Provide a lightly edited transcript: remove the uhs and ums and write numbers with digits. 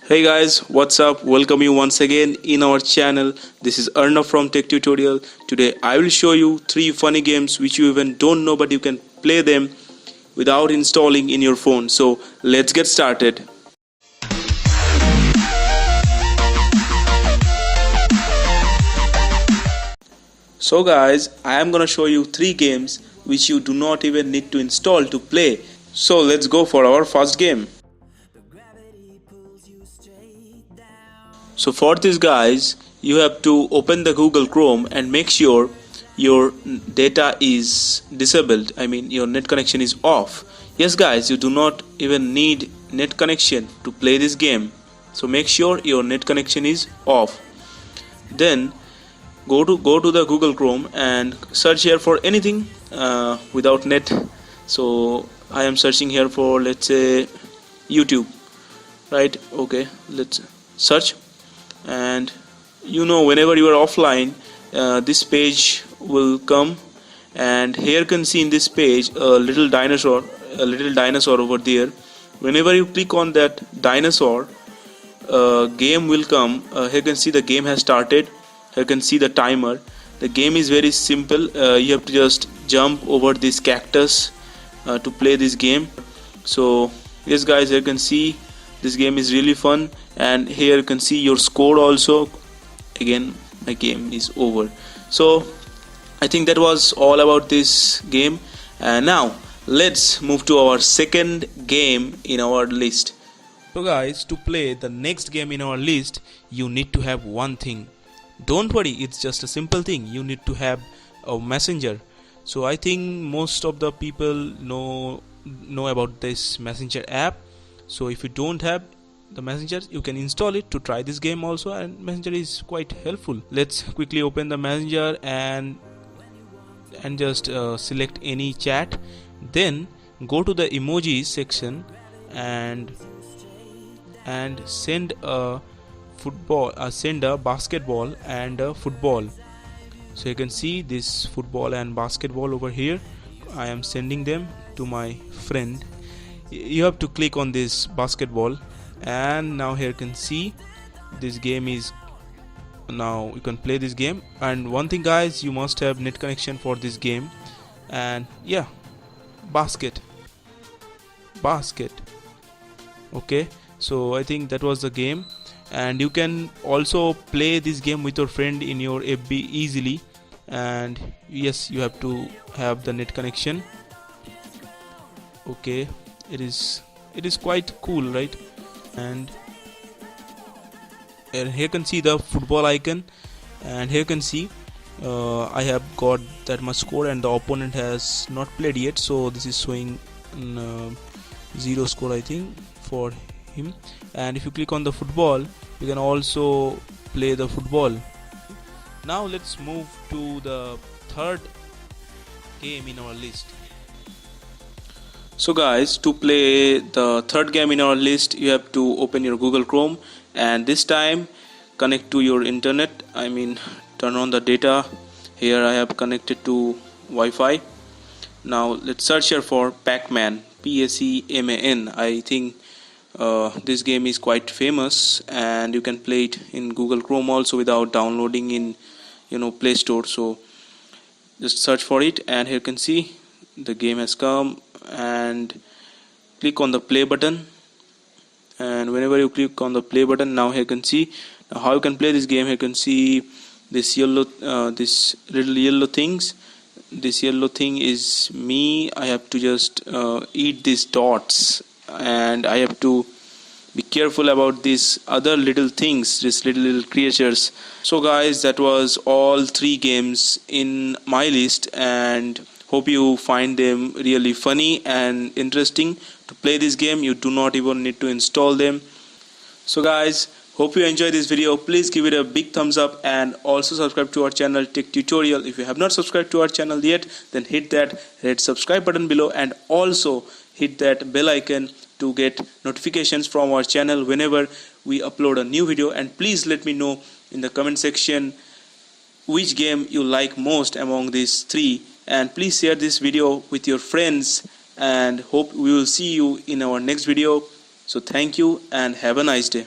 Hey guys, what's up? Welcome you once again in our channel. This is Arnav from Tech Tutorial. Today I will show you 3 funny games which you even don't know, but you can play them without installing in your phone. So let's get started. So guys, I am gonna show you 3 games which you do not even need to install to play. So let's go for our first game. So for this guys, you have to open the Google Chrome and make sure your data is disabled. I mean your net connection is off. Yes guys, you do not even need net connection to play this game. So make sure your net connection is off. Then go to the Google Chrome and search here for anything without net. So I am searching here for, let's say, YouTube, right? Okay, let's search. And whenever you are offline, this page will come, and here you can see in this page a little dinosaur over there. Whenever you click on that dinosaur, game will come. Here you can see the game has started. Here you can see the timer. The game is very simple. You have to just jump over this cactus to play this game. So yes guys, here you can see this game is really fun, and here you can see your score also. Again, my game is over. So I think that was all about this game. And now let's move to our second game in our list. So guys, to play the next game in our list, you need to have one thing. Don't worry, it's just a simple thing. You need to have a messenger. So I think most of the people know about this messenger app. So if you don't have the messenger, you can install it to try this game also, and messenger is quite helpful. Let's quickly open the messenger and just select any chat. Then go to the emojis section and send a basketball and a football. So you can see this football and basketball over here. I am sending them to my friend. You have to click on this basketball, and now here you can see this game is, now you can play this game. And one thing guys, you must have net connection for this game. And yeah, basket. Okay, so I think that was the game. And you can also play this game with your friend in your FB easily. And yes, you have to have the net connection. Okay, it is quite cool, right? And here you can see the football icon, and here you can see I have got that much score, and the opponent has not played yet, so this is showing 0 score I think for him. And if you click on the football, you can also play the football. Now let's move to the third game in our list. So guys, to play the third game in our list, you have to open your Google Chrome, and this time connect to your internet. I mean, turn on the data. Here I have connected to Wi-Fi. Now let's search here for Pac-Man, P-A-C-M-A-N. I think this game is quite famous, and you can play it in Google Chrome also without downloading in Play Store. So just search for it, and here you can see the game has come, and click on the play button. And whenever you click on the play button, now here you can see how you can play this game. Here you can see this this little yellow things. This yellow thing is me. I have to just eat these dots, and I have to be careful about these other little things, these little creatures. So guys, that was all 3 games in my list, and hope you find them really funny and interesting. To play this game, you do not even need to install them. So guys, hope you enjoyed this video. Please give it a big thumbs up, and also subscribe to our channel Tech Tutorial. If you have not subscribed to our channel yet, then hit that red subscribe button below, and also hit that bell icon to get notifications from our channel whenever we upload a new video. And please let me know in the comment section which game you like most among these 3, and please share this video with your friends, and hope we will see you in our next video. So thank you and have a nice day.